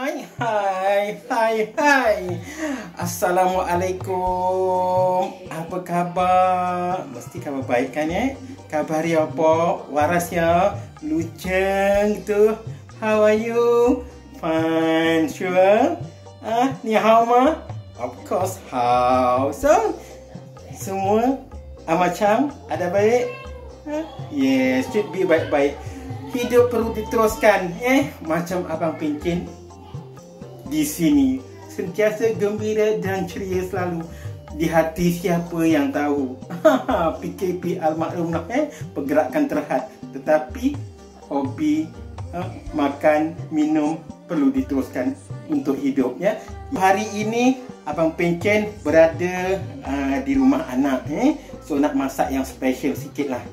Hai. Assalamualaikum. Apa khabar? Mesti khabar baik kan ya? Khabar ya apa? Waras ya? Luceng tu. How are you? Fine, sure? Ni hao ma? Of course, how? So, semua macam ada baik? Yes, should be baik-baik. Hidup perlu diteruskan, macam Abang Pencen di sini sentiasa gembira dan ceria selalu. Di hati siapa yang tahu. PKP almarhum pergerakan terhad, tetapi hobi makan minum perlu diteruskan untuk hidup ya. Hari ini Abang Pencen berada di rumah anak, so nak masak yang special sikit lah.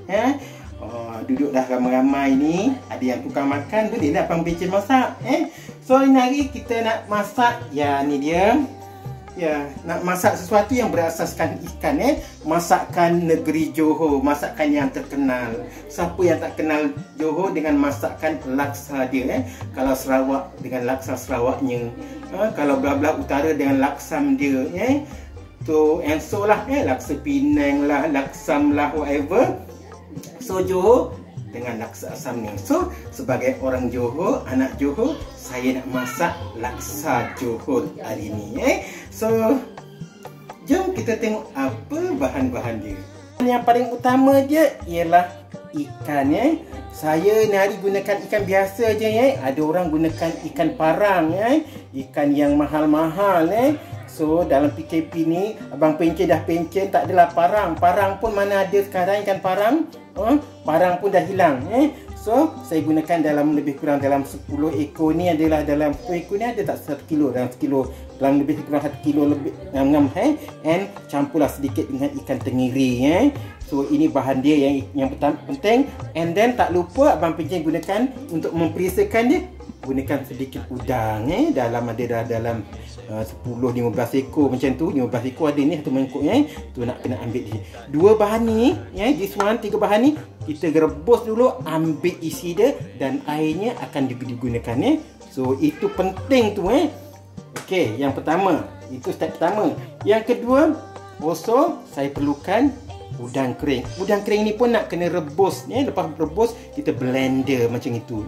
Duduk dah ramai-ramai ni, ada yang tukang makan, boleh lah Abang Pencen masak. So ini hari kita nak masak, ya ni dia. Ya, nak masak sesuatu yang berasaskan ikan, masakan negeri Johor, masakan yang terkenal. Siapa yang tak kenal Johor dengan masakan laksa dia, Kalau Sarawak dengan laksa Sarawaknya, kalau belah-belah utara dengan laksam dia, So and so lah, laksa Penang lah, laksam lah, whatever. So Johor dengan laksa asam ni. So sebagai orang Johor, anak Johor, saya nak masak laksa Johor hari ni. So jom kita tengok apa bahan-bahan dia. Yang paling utama dia ialah ikan. Saya ni hari gunakan ikan biasa je. Ada orang gunakan ikan parang, ikan yang mahal-mahal. So dalam PKP ni Abang Pencen dah pencen, tak adalah parang. Parang pun mana ada sekarang ikan parang. Parang pun dah hilang. So saya gunakan dalam lebih kurang dalam 10 ekor ni adalah dalam 10 ekor ni ada tak 1 kilo, dalam 1 kilo, dalam lebih kurang 1 kilo lebih ngam and campurlah sedikit dengan ikan tenggiri. So ini bahan dia yang penting. And then tak lupa Abang Pencen gunakan untuk memperisakan dia, gunakan sedikit udang. Dalam ada dalam 10-15 ekor macam tu. 15 ekor ada ni satu mangkuk. Tu nak kena ambil dia. Dua bahan ni, this one, 3 bahan ni kita rebus dulu, ambil isi dia dan airnya akan digunakan. So itu penting tu. Okey, yang pertama, itu step pertama. Yang kedua, also saya perlukan udang kering. Udang kering ni pun nak kena rebus. Lepas rebus kita blender macam itu.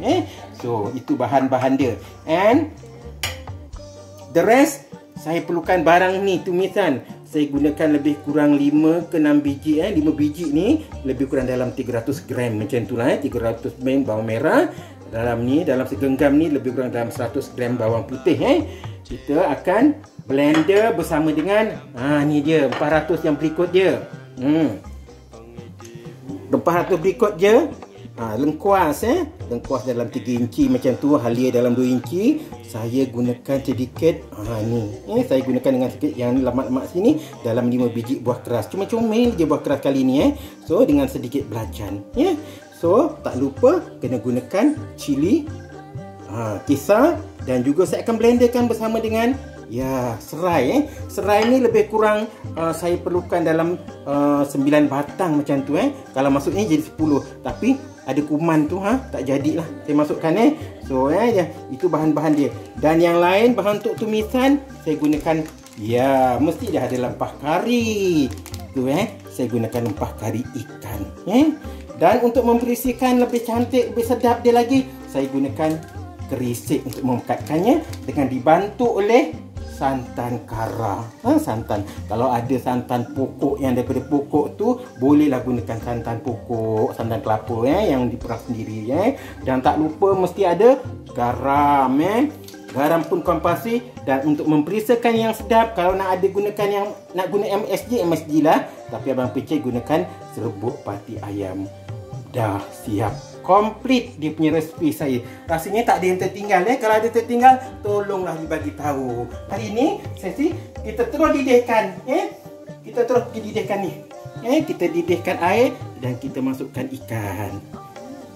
So itu bahan-bahan dia. And the rest saya perlukan barang ni, tumisan. Saya gunakan lebih kurang 5 ke 6 biji. 5 biji ni lebih kurang dalam 300 gram macam tu lah. 300 gram bawang merah. Dalam segenggam ni lebih kurang dalam 100 gram bawang putih. Kita akan blender bersama dengan ni dia 400 yang berikut dia. 400 berikut je. Lengkuas lengkuas dalam 3 inci macam tu, halia dalam 2 inci. Saya gunakan sedikit ni. Saya gunakan dengan sedikit yang lemak-lemak sini dalam 5 biji buah keras. Cuma comel je buah keras kali ni. So dengan sedikit belacan. So tak lupa kena gunakan cili, kisar, dan juga saya akan blenderkan bersama dengan serai. Serai ni lebih kurang saya perlukan dalam 9 batang macam tu. Kalau masuknya jadi 10, tapi ada kuman tu tak jadilah saya masukkan. So itu bahan-bahan dia. Dan yang lain bahan untuk tumisan saya gunakan mesti dah ada lempah kari tu. Saya gunakan lempah kari ikan. Dan untuk memperisikan lebih cantik, lebih sedap dia lagi, saya gunakan kerisik untuk memekatkannya dengan dibantu oleh santan kara. Santan, kalau ada santan pokok yang daripada pokok tu, bolehlah gunakan santan pokok, santan kelapa yang diperas sendiri. Dan tak lupa mesti ada garam. Garam pun kompulsori. Dan untuk memperisakan yang sedap, kalau nak gunakan yang nak guna MSG lah. Tapi Abang Pencen gunakan serbuk pati ayam. Dah siap, komplit dia punya resipi saya. Rasanya tak ada yang tertinggal. Kalau ada tertinggal, tolonglah dibagi tahu. Hari ini sesi kita terus didihkan. Kita terus didihkan ni. Kita didihkan air dan kita masukkan ikan.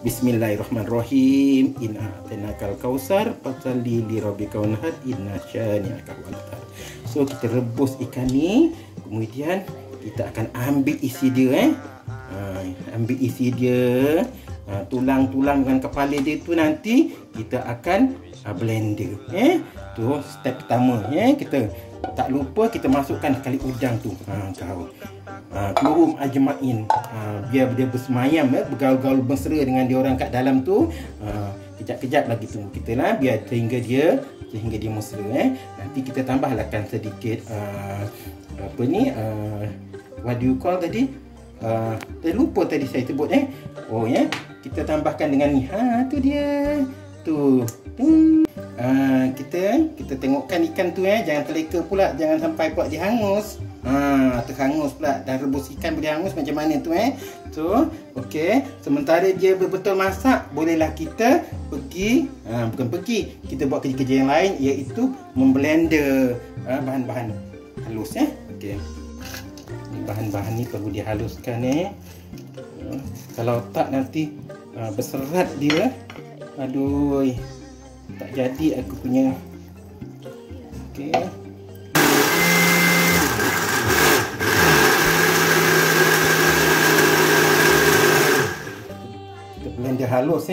Bismillahirrahmanirrahim. Inna a'tainakal kausar fasalli li rabbika wanhar inna syani'aka wal abtar. So kita rebus ikan ni, kemudian kita akan ambil isi dia. Ambil isi dia. tulang-tulang dengan kepala dia tu nanti kita akan blender. Tu step pertama. Kita tak lupa kita masukkan sekali udang tu. Kelurum ajmain. Biar dia bersemayam, bergaul-gaul mesra dengan dia orang kat dalam tu. Kejap-kejap lagi tunggu kita lah, biar sehingga dia mesra. Nanti kita tambahkan sedikit what do you call tadi? Terlupa tadi saya sebut. Kita tambahkan dengan ni. Tu dia. Tu. Kita tengokkan ikan tu, jangan terleka pula, jangan sampai pula dia hangus. Terhangus pula. Dah rebus ikan boleh hangus macam mana tu. So, okey. Sementara dia betul-betul masak, bolehlah kita kita buat kerja-kerja yang lain, iaitu memblender bahan-bahan halus. Okey. Bahan-bahan ni perlu dihaluskan. Kalau tak nanti berserat dia. Aduh, tak jadi aku punya. Okey. Kita blender halus.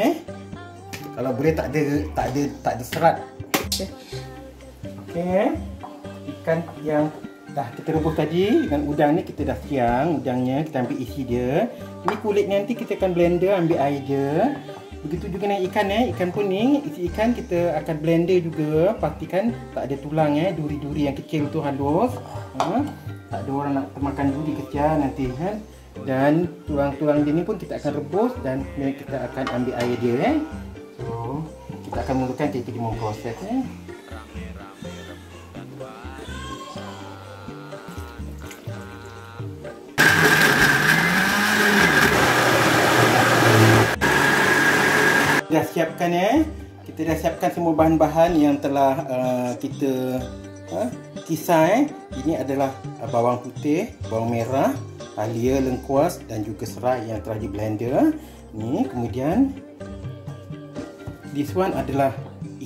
Kalau boleh tak ada serat. Okey. Ikan yang dah kita rebus tadi dengan udang ni kita dah siang udangnya, kita ambil isi dia. Ini kulit nanti kita akan blender, ambil air dia. Begitu juga dengan ikan. Ikan kuning, isi ikan kita akan blender juga. Pastikan tak ada tulang, duri-duri yang kecil tu halus. Tak ada orang nak termakan duri kecil nanti kan. Dan tulang-tulang dia ni pun kita akan rebus dan kita akan ambil air dia. So kita akan mulakan kita memproses. Dah siapkan kita dah siapkan semua bahan-bahan yang telah kita kisar. Ini adalah bawang putih, bawang merah, halia, lengkuas dan juga serai yang telah di blender. Ni kemudian this one adalah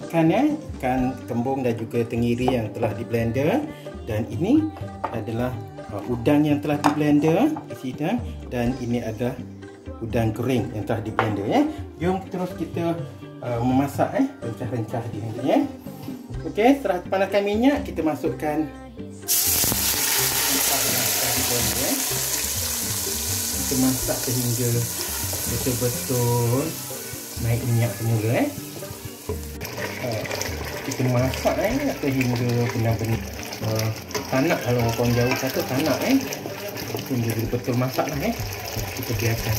ikan ikan kembung dan juga tenggiri yang telah di blender, dan ini adalah udang yang telah di blender dan ini adalah udang kering yang telah di blender. Jom terus kita memasak rencah-rencah dia nanti. Okey, setelah panaskan minyak kita masukkan kita masak sehingga betul-betul naik minyak semula. Kita masak sehingga benar-benar tak nak, kalau orang jauh kata tak nak sehingga betul-betul masak lah. Kita biarkan.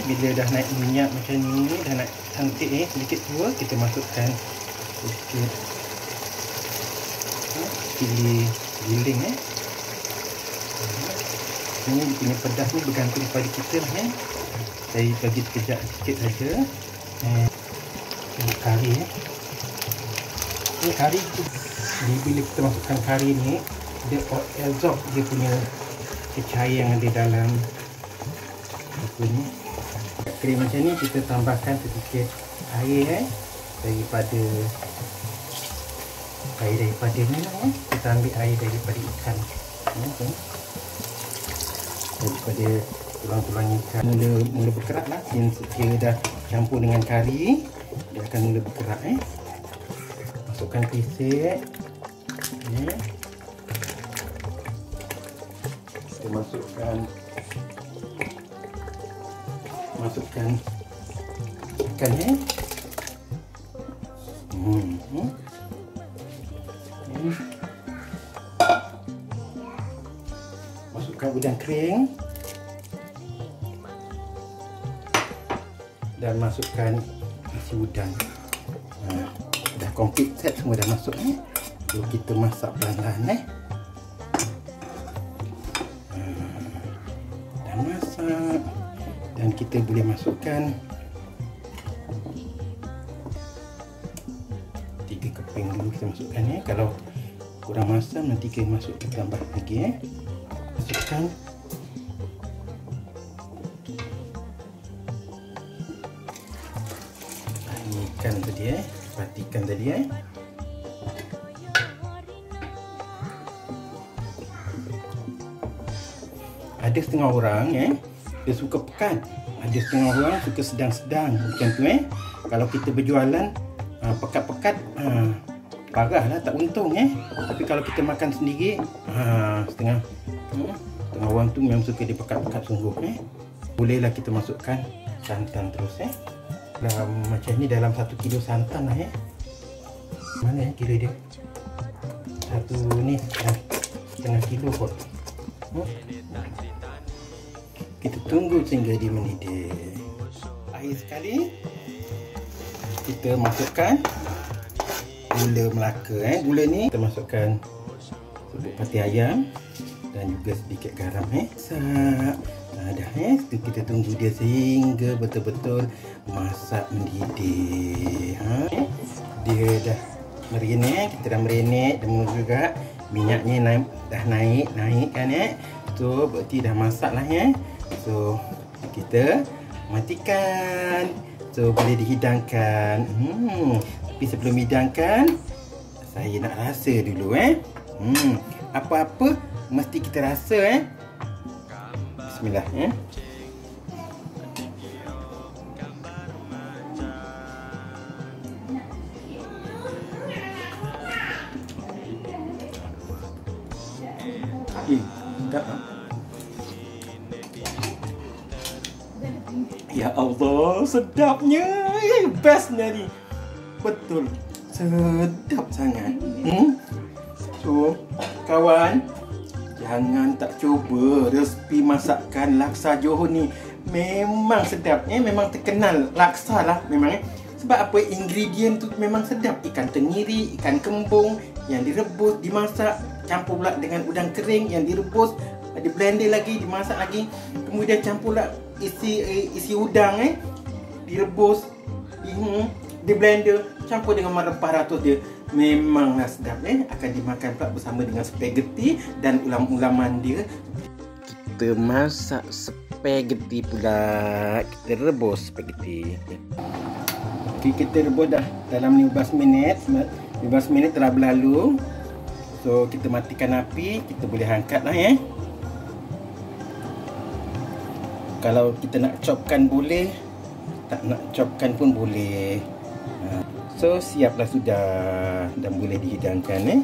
Bila dah naik minyak macam ni, dah naik cantik sedikit tua, kita masukkan sedikit cili giling. Ini punya pedas ni bergantung kepada kita lah. Saya bagi sekejap sikit saja. Ini kari Ini kari tu, bila kita masukkan kari ni, dia absorb dia punya cahaya yang ada dalam apa ni. Krim macam ni kita tambahkan sedikit air daripada ni lah. Kita ambil air daripada ikan daripada tulang-tulang ikan. Mula bergerak lah. Dia dah campur dengan kari, dia akan mula bergerak. Masukkan pisik. Kita masukkan ikan masukkan udang kering dan masukkan isi udang. Dah komplit set semua, dah masuk. So kita masak pelan-pelan. Dah masak. Dan kita boleh masukkan 3 keping dulu kita masukkan. Kalau kurang masam nanti kita tambah lagi. Masukkan ikan tadi perhatikan tadi ada setengah orang dia suka pekat. Ada setengah orang suka sedang-sedang macam tu Kalau kita berjualan pekat-pekat, parahlah, tak untung Tapi kalau kita makan sendiri, setengah orang tu memang suka dia pekat-pekat sungguh Bolehlah kita masukkan santan terus macam ni dalam 1 kilo santan lah Mana kira dia? Satu ni setengah kilo kot. Kita tunggu sehingga dia mendidih. Akhir sekali kita masukkan gula Melaka Gula ni kita masukkan bubuk pati ayam dan juga sedikit garam dah kita tunggu dia sehingga betul-betul masak mendidih. Dia dah merenek, kita dah merenek dan juga minyaknya dah naik kan So berarti dah masak lah So kita matikan. So boleh dihidangkan. Tapi sebelum hidangkan, saya nak rasa dulu Apa-apa mesti kita rasa Bismillah Sedap Ya Allah, sedapnya. Bestnya ni. Betul. Sedap sangat. So, kawan, jangan tak cuba resipi masakan laksa Johor ni. Memang sedap. Memang terkenal laksa lah memang Sebab apa? Ingredient tu memang sedap. Ikan tenggiri, ikan kembung yang direbus, dimasak, campur pula dengan udang kering yang direbus, di blender lagi, dimasak lagi, kemudian campur pula isi udang direbus, di blender, campur dengan rempah ratus dia. Memanglah sedap akan dimakan pula bersama dengan spaghetti dan ulam-ulaman dia. Kita masak spaghetti pula. Kita rebus spaghetti. Okey, kita rebus dah dalam 15 minit. 15 minit telah berlalu. So kita matikan api, kita boleh angkatlah Kalau kita nak chopkan boleh, tak nak chopkan pun boleh. So siaplah sudah dan boleh dihidangkan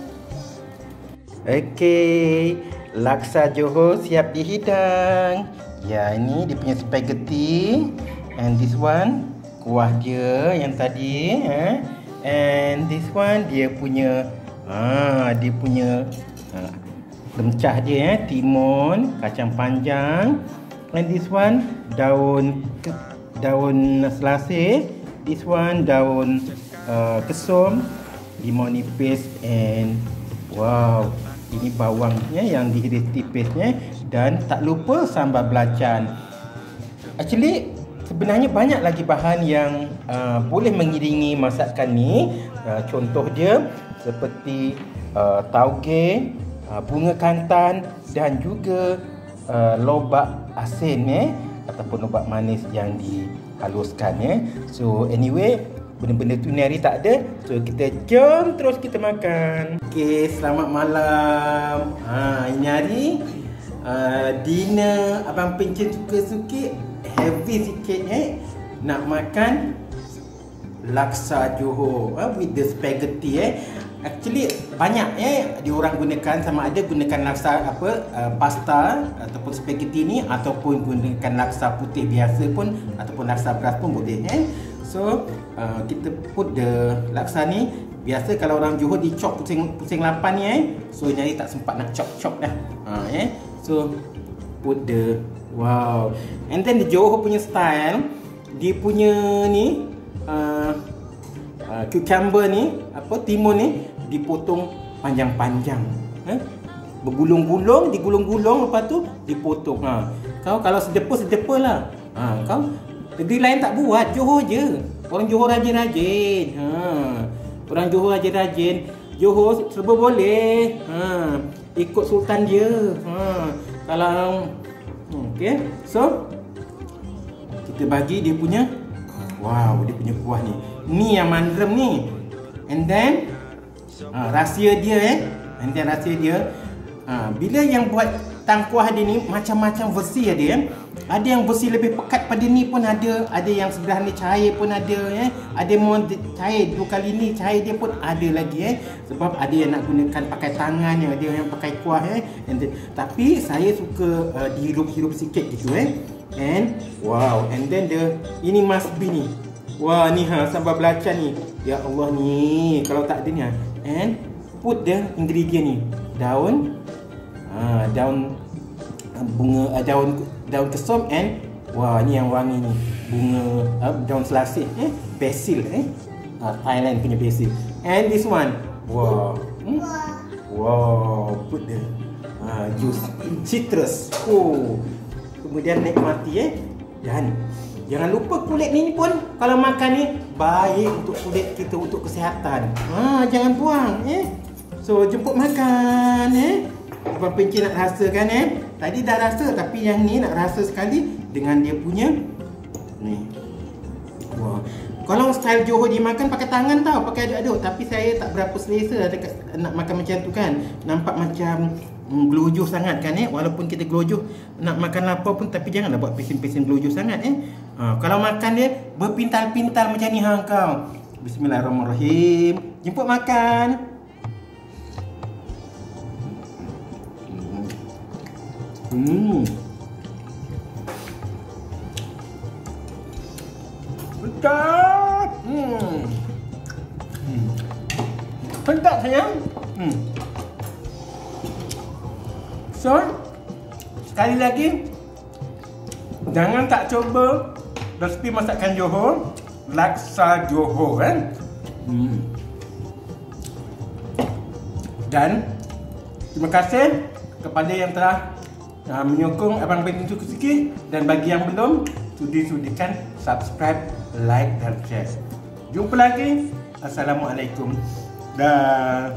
Okey, laksa Johor siap dihidang. Ya, ini dia punya spaghetti, and this one kuah dia yang tadi and this one dia punya lemcah dia timun, kacang panjang, and this one daun selasih, this one daun kesum, limau nipis, and wow, ini bawangnya yang diiris tipisnya, dan tak lupa sambal belacan. Actually sebenarnya banyak lagi bahan yang boleh mengiringi masakan ni. Contoh dia seperti tauge, bunga kantan, dan juga lobak asin ataupun lobak manis yang dihaluskan So anyway, benda-benda tu ni hari tak ada. So kita jom terus kita makan. Okey, selamat malam. Ini hari dinner Abang Pencen suka-suka heavy sikit nak makan laksa Johor with the spaghetti Actually banyak diorang gunakan, sama ada gunakan laksa pasta ataupun spaghetti ni, ataupun gunakan laksa putih biasa pun, ataupun laksa beras pun boleh So kita put the laksa ni. Biasa kalau orang Johor di chop pusing 8 ni so jadi tak sempat nak chop dah. So put the wow. And then the Johor punya style, dia punya ni cucumber ni, timun ni dipotong panjang-panjang. Bergulung-gulung, digulung-gulung, lepas tu dipotong. Kau kalau sedepa lah. Kau negeri lain tak buat, Johor je. Orang Johor rajin-rajin. Orang Johor rajin-rajin. Johor serba boleh. Ikut sultan dia. Kalau okey, so kita bagi dia punya wow, dia punya kuah ni. Ni yang mandrem ni. And then rahsia dia And then rahsia dia bila yang buat tangkuah dia ni macam-macam versi ada ya. Ada yang versi lebih pekat pada ni pun ada yang sebelah ni cair pun ada ya. Ada mau cair 2 kali ni cair dia pun ada lagi Sebab ada yang nak gunakan pakai tangan, yang ada yang pakai kuah tapi saya suka dihirup-hirup sikit gitu And wow, and then ini must be ni. Wah ni sambal belacan ni. Ya Allah ni kalau tak ada ni And put the ingredient ni. Daun bunga daun kesum and wah ni yang wangi ni. Bunga daun selasih basil Thailand punya basil. And this one. Wow. Wow, put the juice citrus. Kemudian nikmati Dan jangan lupa kulit ni pun kalau makan ni baik untuk kulit kita, untuk kesihatan. Jangan buang So jemput makan Abang Pinky nak rasakan Tadi dah rasa tapi yang ni nak rasa sekali dengan dia punya ni. Wah. Kalau style Johor dia makan pakai tangan tau, pakai aduk-aduk, tapi saya tak berapa selesa dekat nak makan macam tu kan. Nampak macam gelojoh sangat kan walaupun kita gelojoh nak makan lapar pun, tapi janganlah buat pesen-pesen gelojoh sangat Kalau makan dia berpintal-pintal macam ni kau. Bismillahirrahmanirrahim. Jemput makan. Sedap. Sedap sayang. So, sekali lagi, jangan tak coba resipi masakan Johor, laksa Johor Dan terima kasih kepada yang telah menyokong Abang Pinky sikit, dan bagi yang belum, sudi-sudikan subscribe, like dan share. Jumpa lagi. Assalamualaikum. Dah.